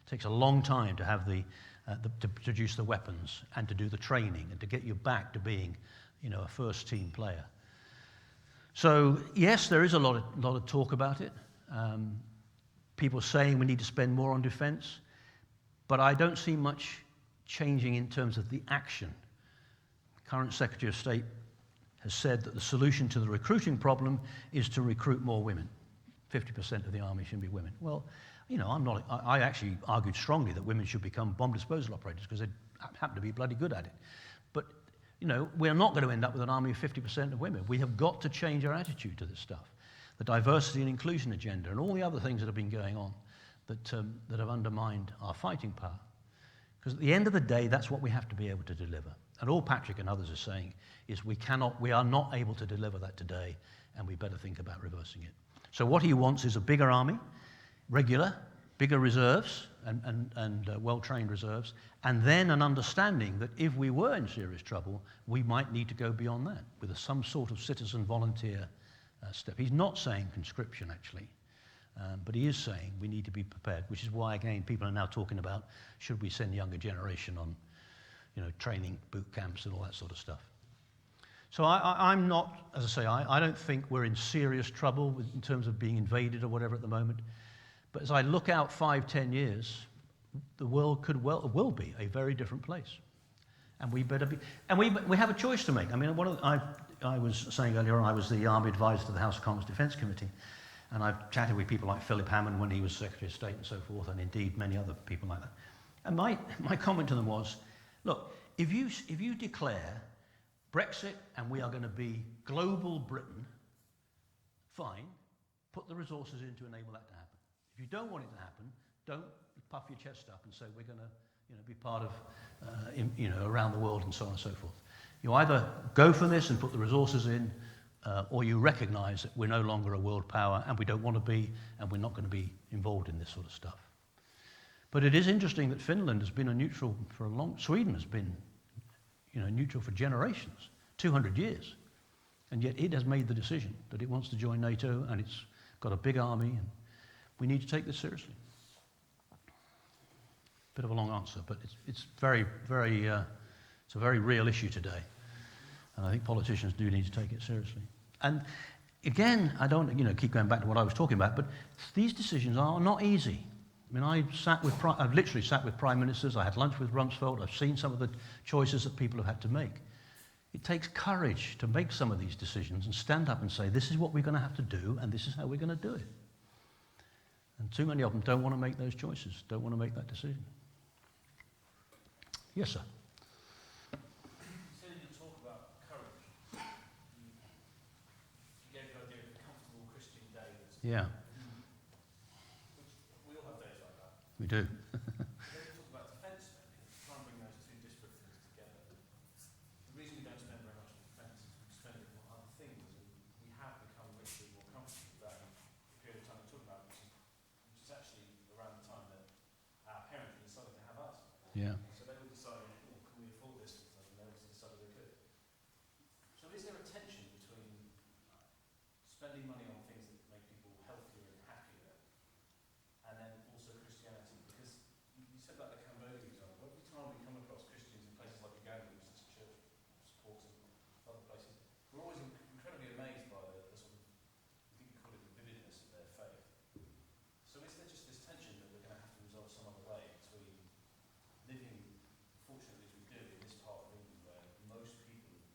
It takes a long time to have to produce the weapons and to do the training and to get you back to being, a first-team player. So yes, there is a lot of talk about it. People saying we need to spend more on defense. But I don't see much changing in terms of the action. The current Secretary of State has said that the solution to the recruiting problem is to recruit more women. 50% of the army should be women. Well, I actually argued strongly that women should become bomb disposal operators because they happen to be bloody good at it. But, we're not going to end up with an army of 50% of women. We have got to change our attitude to this stuff. The diversity and inclusion agenda and all the other things that have been going on that have undermined our fighting power. Because at the end of the day, that's what we have to be able to deliver. And all Patrick and others are saying is we are not able to deliver that today, and we better think about reversing it. So what he wants is a bigger army, bigger reserves, and well-trained reserves, and then an understanding that if we were in serious trouble, we might need to go beyond that with some sort of citizen volunteer step. He's not saying conscription, actually. But he is saying we need to be prepared, which is why, again, people are now talking about should we send the younger generation on, training boot camps and all that sort of stuff. So I'm not, as I say, I don't think we're in serious trouble in terms of being invaded or whatever at the moment. But as I look out 5, 10 years, the world will be a very different place. And we better be, and we have a choice to make. I mean, I was saying earlier on, I was the Army Advisor to the House of Commons Defence Committee. And I've chatted with people like Philip Hammond when he was Secretary of State and so forth, and indeed many other people like that. And my comment to them was, look, if you declare Brexit, and we are going to be global Britain. Fine, put the resources in to enable that to happen. If you don't want it to happen, don't puff your chest up and say we're going to be part of around the world and so on and so forth. You either go for this and put the resources in, or you recognise that we're no longer a world power and we don't want to be, and we're not going to be involved in this sort of stuff. But it is interesting that Finland has been a neutral for a long. Sweden has been, neutral for generations, 200 years, and yet it has made the decision that it wants to join NATO, and it's got a big army, and we need to take this seriously. Bit of a long answer, but it's very, very, it's a very real issue today, and I think politicians do need to take it seriously. And again, I don't, keep going back to what I was talking about, but these decisions are not easy. I mean, I've literally sat with prime ministers. I had lunch with Rumsfeld. I've seen some of the choices that people have had to make. It takes courage to make some of these decisions and stand up and say, this is what we're going to have to do, and this is how we're going to do it. And too many of them don't want to make those choices, don't want to make that decision. Yes, sir. You said in your talk about courage, you gave the idea of a comfortable Christian David. Yeah. We all have days like that. We do. Then you talk about defence spending, try and bring those two disparate things together. The reason we don't spend very much on defence is we spend it on other things, and we have become richly more comfortable than the period of time we talk about, which is actually around the time that our parents decided to have us. Yeah. So they were deciding, can we afford this? And they obviously decided they could. So is there a tension between spending money on things that make people healthier and happier, and then also Christianity? Because you said about the Cambodia example. Every time we come across Christians in places like Uganda, which is a church supports and other places, we're always incredibly amazed by the sort of, I think you call it the vividness of their faith. So is there just this tension that we're going to have to resolve some other way between living, fortunately as we do, in this part of England where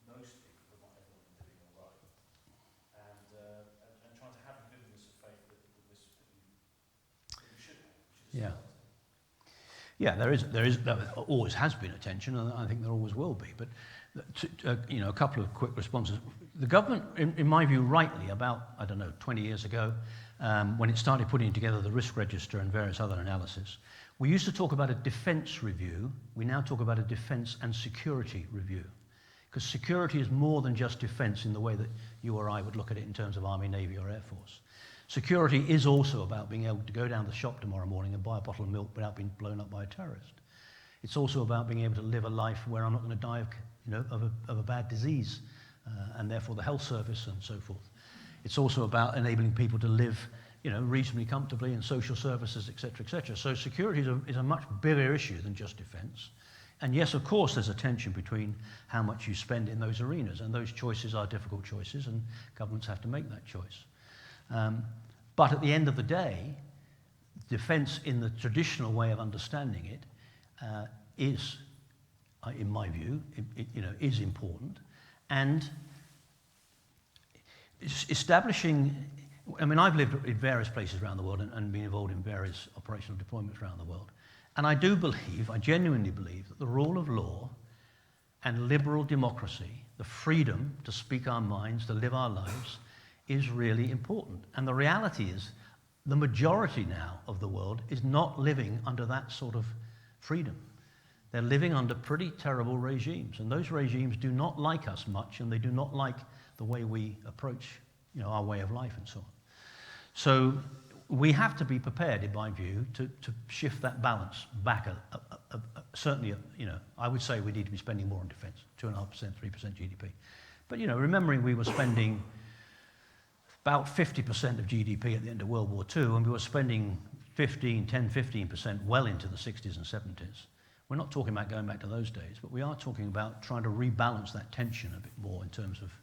most people, but not everyone, is living all right, and trying to have the vividness of faith that we should have. Yeah. Yeah, there always has been a tension, and I think there always will be. But a couple of quick responses. The government, in my view, rightly, about 20 years ago, when it started putting together the risk register and various other analysis, we used to talk about a defence review. We now talk about a defence and security review, because security is more than just defence in the way that you or I would look at it in terms of Army, Navy, or Air Force. Security is also about being able to go down the shop tomorrow morning and buy a bottle of milk without being blown up by a terrorist. It's also about being able to live a life where I'm not going to die of a bad disease, and therefore the health service and so forth. It's also about enabling people to live reasonably comfortably in social services, etc., etc. So security is a much bigger issue than just defence. And yes, of course, there's a tension between how much you spend in those arenas, and those choices are difficult choices, and governments have to make that choice. But at the end of the day, defence in the traditional way of understanding it is, in my view, is important. And establishing, I've lived in various places around the world and been involved in various operational deployments around the world. And I genuinely believe that the rule of law and liberal democracy, the freedom to speak our minds, to live our lives, is really important. And the reality is, the majority now of the world is not living under that sort of freedom. They're living under pretty terrible regimes, and those regimes do not like us much, and they do not like the way we approach, our way of life and so on. So we have to be prepared, in my view, to shift that balance back. Certainly, I would say we need to be spending more on defence, 2.5%, 3% GDP. But remembering we were spending about 50% of GDP at the end of World War II, and we were spending 15% well into the 60s and 70s. We're not talking about going back to those days, but we are talking about trying to rebalance that tension a bit more in terms of,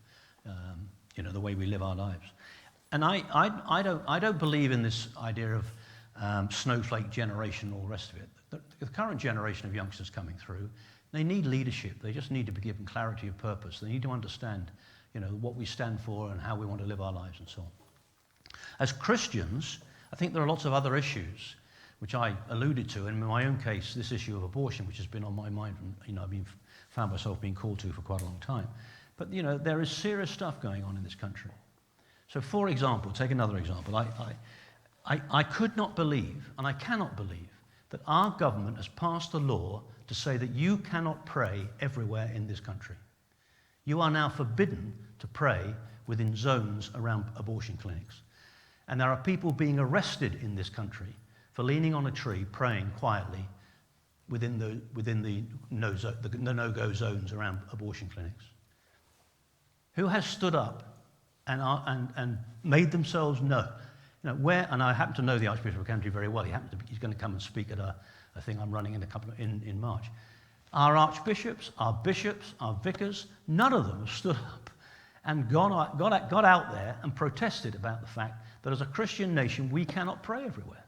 the way we live our lives. And I don't believe in this idea of snowflake generation and all the rest of it. The current generation of youngsters coming through, they need leadership. They just need to be given clarity of purpose. They need to understand what we stand for and how we want to live our lives and so on. As Christians, I think there are lots of other issues which I alluded to, and in my own case, this issue of abortion, which has been on my mind, and I've found myself being called to for quite a long time. But, there is serious stuff going on in this country. So, for example, take another example. I could not believe, and I cannot believe, that our government has passed a law to say that you cannot pray everywhere in this country. You are now forbidden to pray within zones around abortion clinics. And there are people being arrested in this country for leaning on a tree, praying quietly within the no-go zones around abortion clinics. Who has stood up and made themselves known? Where, and I happen to know the Archbishop of Canterbury very well. He's going to come and speak at a thing I'm running in March. Our archbishops, our bishops, our vicars, none of them have stood up and got out there and protested about the fact that as a Christian nation we cannot pray everywhere.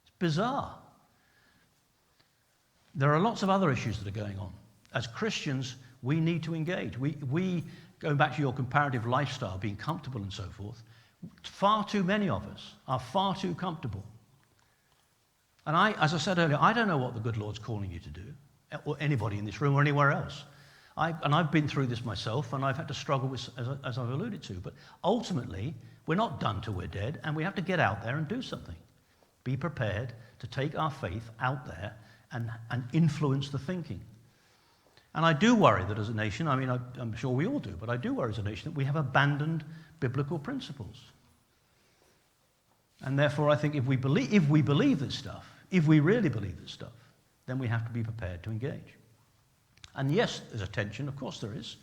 It's bizarre. There are lots of other issues that are going on. As Christians, we need to engage. We going back to your comparative lifestyle, being comfortable and so forth, far too many of us are far too comfortable. And as I said earlier, I don't know what the good Lord's calling you to do, or anybody in this room or anywhere else. I've been through this myself, and I've had to struggle with, as I've alluded to. But ultimately, we're not done till we're dead, and we have to get out there and do something. Be prepared to take our faith out there and influence the thinking. And I do worry that as a nation, I'm sure we all do, but I do worry as a nation that we have abandoned biblical principles. And therefore, I think if we believe this stuff, if we really believe this stuff, then we have to be prepared to engage. And yes, there's a tension, of course there is.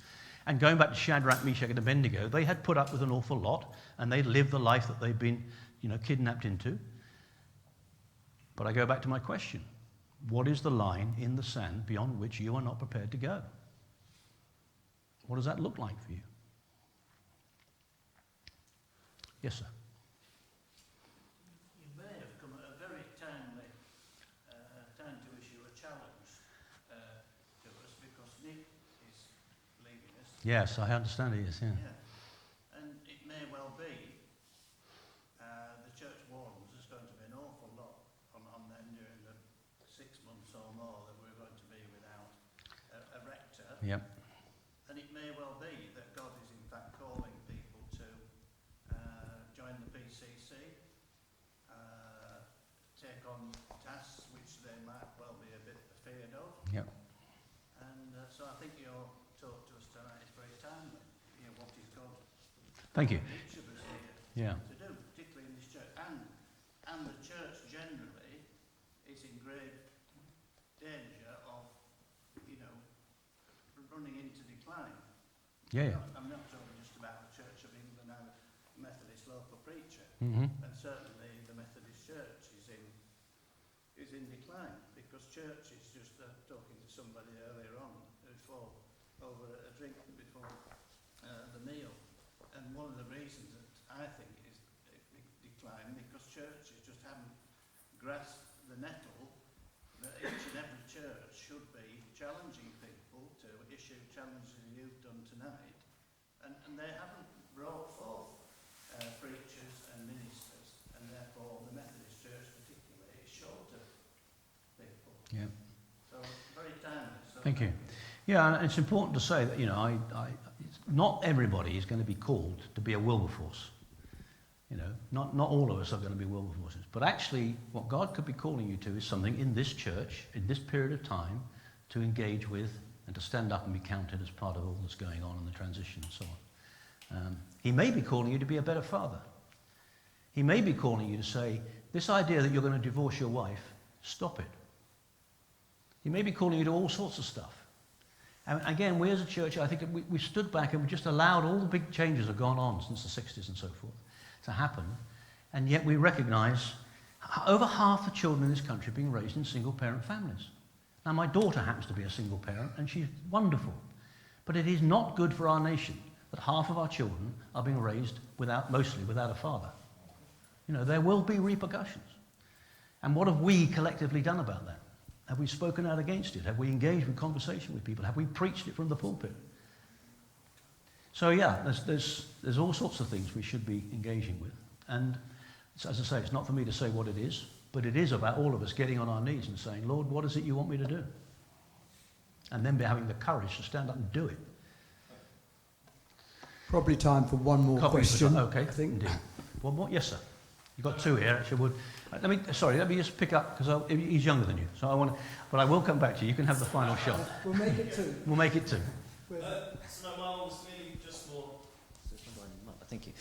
And going back to Shadrach, Meshach, and Abednego, they had put up with an awful lot, and they lived the life that they'd been, kidnapped into. But I go back to my question. What is the line in the sand beyond which you are not prepared to go? What does that look like for you? Yes, sir. You may have come at a very timely time to issue a challenge to us because Nick is leaving us. Yes, I understand he is, yeah. And it may well be the church warns there's going to be an awful lot on them during the 6 months or more that we're going to be without a rector. Yep. And it may well be that God is in fact calling people to join the PCC, take on tasks which they might well be a bit afraid of. Yep. And so I think your talk to us tonight is very timely. What is God? Thank you. Each of us here Yeah. to do, particularly in this church, and the church generally is in grave danger of, running into decline. Yeah. I'm not talking just about the Church of England and a Methodist local preacher, Mm-hmm. and certainly the Methodist Church is in decline because church is just talking to somebody earlier on before over a drink before the meal, and one of the reasons that I think is decline because churches just haven't grasped the nettle that each and every church should be challenging people to issue challenges as you've done tonight, and they haven't brought forth preachers and ministers, and therefore the Methodist Church particularly is short of people. Yeah. So very timely. So Thank you. Yeah, and it's important to say that, not everybody is going to be called to be a Wilberforce. Not all of us are going to be Wilberforces. But actually, what God could be calling you to is something in this church, in this period of time, to engage with and to stand up and be counted as part of all that's going on in the transition and so on. He may be calling you to be a better father. He may be calling you to say, this idea that you're going to divorce your wife, stop it. He may be calling you to all sorts of stuff. And again, we as a church, I think we stood back and we just allowed all the big changes that have gone on since the 60s and so forth to happen. And yet we recognise over half the children in this country are being raised in single-parent families. Now, my daughter happens to be a single parent, and she's wonderful. But it is not good for our nation that half of our children are being raised mostly without a father. There will be repercussions. And what have we collectively done about that? Have we spoken out against it? Have we engaged in conversation with people? Have we preached it from the pulpit? So yeah, there's all sorts of things we should be engaging with. And as I say, it's not for me to say what it is, but it is about all of us getting on our knees and saying, Lord, what is it you want me to do? And then having the courage to stand up and do it. Probably time for one more question. Okay, I think. indeed. One more? Yes, sir. You've got two here, actually. Let me just pick up, because he's younger than you, but I will come back to you. You can have the final shot. We'll make it two. We'll make it two. So my one was really just more... Thank you.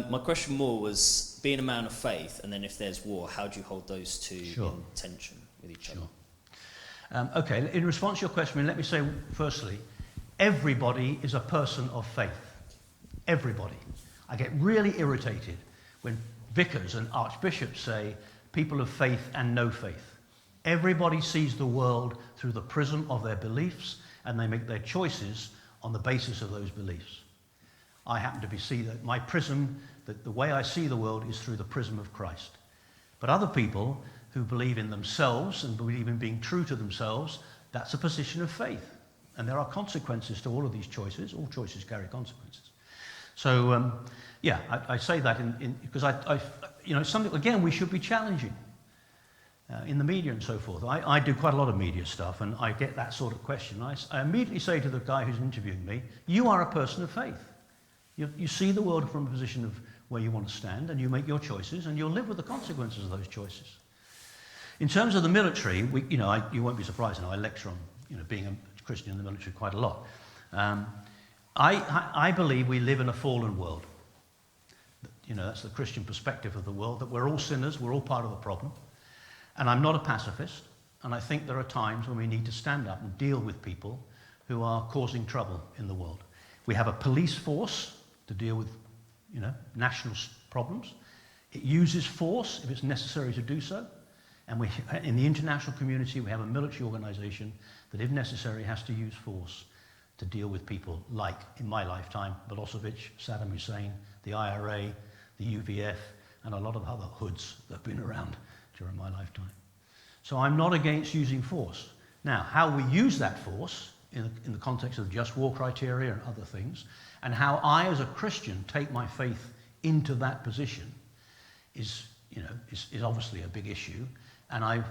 My question more was, being a man of faith, and then if there's war, how do you hold those two in tension with each other? Okay, in response to your question, let me say, firstly, everybody is a person of faith. Everybody. I get really irritated when vicars and archbishops say people of faith and no faith. Everybody sees the world through the prism of their beliefs, and they make their choices on the basis of those beliefs. I happen to see that my prism, the way I see the world is through the prism of Christ. But other people who believe in themselves and believe in being true to themselves, that's a position of faith. And there are consequences to all of these choices. All choices carry consequences. So, I say that because it's something, again, we should be challenging in the media and so forth. I do quite a lot of media stuff, and I get that sort of question. I immediately say to the guy who's interviewing me, you are a person of faith. You see the world from a position of where you want to stand, and you make your choices, and you'll live with the consequences of those choices. In terms of the military, you won't be surprised now, I lecture on being a Christian in the military quite a lot. I believe we live in a fallen world. That's the Christian perspective of the world, that we're all sinners, we're all part of the problem. And I'm not a pacifist, and I think there are times when we need to stand up and deal with people who are causing trouble in the world. We have a police force to deal with, national problems. It uses force if it's necessary to do so. And in the international community, we have a military organization that, if necessary, has to use force to deal with people like, in my lifetime, Milosevic, Saddam Hussein, the IRA, the UVF, and a lot of other hoods that have been around during my lifetime. So I'm not against using force. Now, how we use that force in the context of just war criteria and other things, and how I, as a Christian, take my faith into that position is obviously a big issue. And I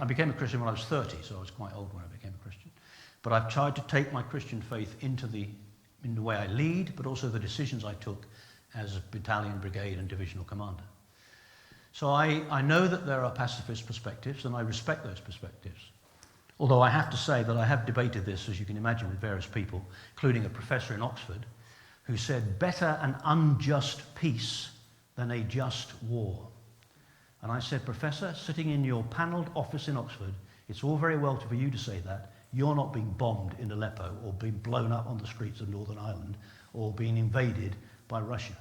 became a Christian when I was 30, so I was quite old when I became a Christian. But I've tried to take my Christian faith into the way I lead, but also the decisions I took as a battalion, brigade, and divisional commander. So I know that there are pacifist perspectives, and I respect those perspectives. Although I have to say that I have debated this, as you can imagine, with various people, including a professor in Oxford, who said, better an unjust peace than a just war. And I said, Professor, sitting in your panelled office in Oxford, it's all very well for you to say that. You're not being bombed in Aleppo or being blown up on the streets of Northern Ireland or being invaded by Russia.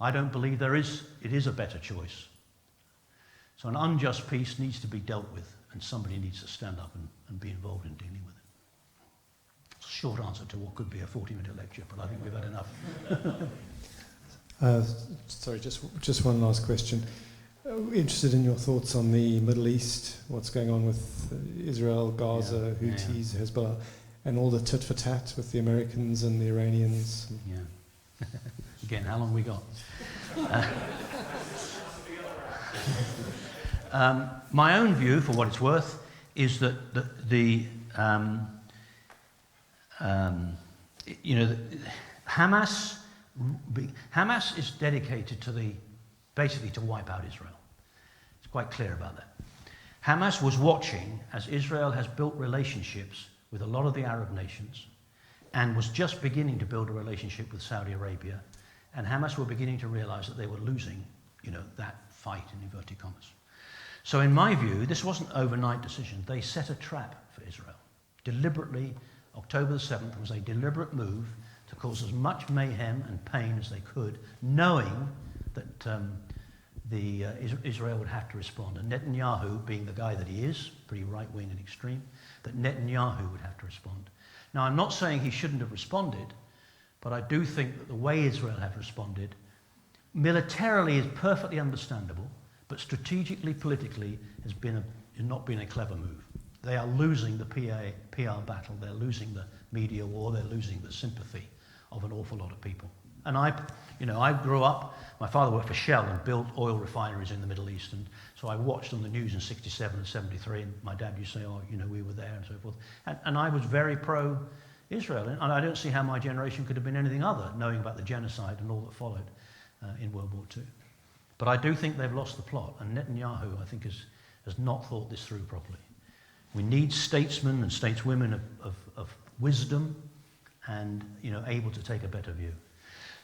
I don't believe it is a better choice. So an unjust peace needs to be dealt with, and somebody needs to stand up and be involved in dealing with it. It's a short answer to what could be a 40-minute lecture, but I think we've had enough. Sorry, just one last question. Interested in your thoughts on the Middle East, what's going on with Israel, Gaza, Houthis, Hezbollah, and all the tit-for-tat with the Americans and the Iranians. Yeah. Again, how long have we got? My own view, for what it's worth, is that Hamas is dedicated to basically to wipe out Israel. It's quite clear about that. Hamas was watching as Israel has built relationships with a lot of the Arab nations and was just beginning to build a relationship with Saudi Arabia, and Hamas were beginning to realize that they were losing, that fight in inverted commas. So in my view, this wasn't an overnight decision. They set a trap for Israel. Deliberately, October the 7th was a deliberate move to cause as much mayhem and pain as they could, knowing that Israel would have to respond. And Netanyahu, being the guy that he is, pretty right-wing and extreme, that Netanyahu would have to respond. Now, I'm not saying he shouldn't have responded, but I do think that the way Israel have responded militarily is perfectly understandable, but strategically, politically, has not been a clever move. They are losing the PR battle, they're losing the media war, they're losing the sympathy of an awful lot of people. And I grew up, my father worked for Shell and built oil refineries in the Middle East, and so I watched on the news in 67 and 73, and my dad used to say, we were there and so forth. And I was very pro Israel. And I don't see how my generation could have been anything other, knowing about the genocide and all that followed in World War II. But I do think they've lost the plot, and Netanyahu, I think, has not thought this through properly. We need statesmen and stateswomen of wisdom and, able to take a better view.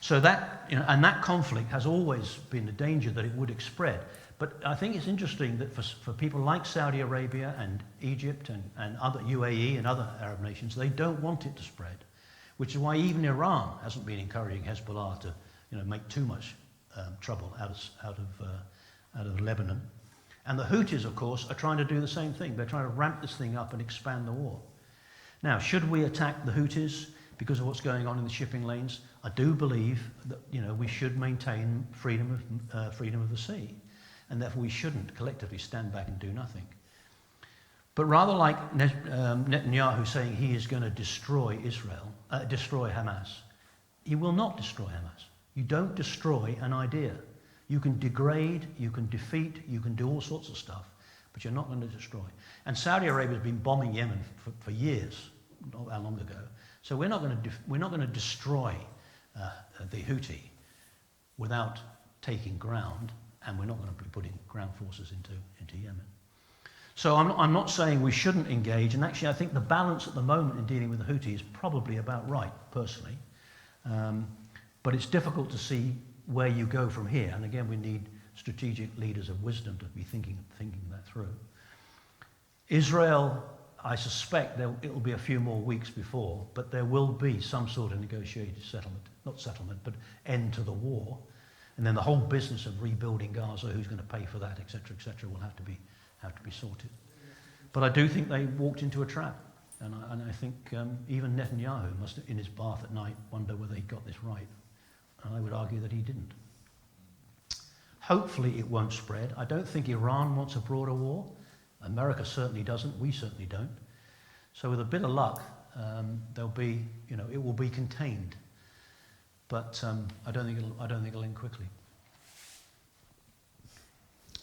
So that, and that conflict has always been a danger that it would spread. But I think it's interesting that for people like Saudi Arabia and Egypt and other UAE and other Arab nations, they don't want it to spread, which is why even Iran hasn't been encouraging Hezbollah to, make too much trouble out of Lebanon. And the Houthis, of course, are trying to do the same thing. They're trying to ramp this thing up and expand the war. Now, should we attack the Houthis because of what's going on in the shipping lanes? I do believe that we should maintain freedom of the sea, and therefore we shouldn't collectively stand back and do nothing. But rather like Netanyahu saying he is going to destroy Hamas, he will not destroy Hamas. You don't destroy an idea. You can degrade, you can defeat, you can do all sorts of stuff, but you're not going to destroy. And Saudi Arabia has been bombing Yemen for years, not that long ago. So we're not going to destroy the Houthi without taking ground, and we're not going to be putting ground forces into Yemen. So I'm not saying we shouldn't engage, and actually I think the balance at the moment in dealing with the Houthi is probably about right, personally. But it's difficult to see where you go from here, and again we need strategic leaders of wisdom to be thinking that through. Israel, I suspect it will be a few more weeks before, but there will be some sort of negotiated settlement, not settlement, but end to the war. And then the whole business of rebuilding Gaza, who's going to pay for that, etc., will have to be sorted. But I do think they walked into a trap, and I think even Netanyahu must, in his bath at night, wonder whether he got this right. And I would argue that he didn't. Hopefully it won't spread. I don't think Iran wants a broader war. America certainly doesn't. We certainly don't. So with a bit of luck, it will be contained. But I don't think it'll end quickly.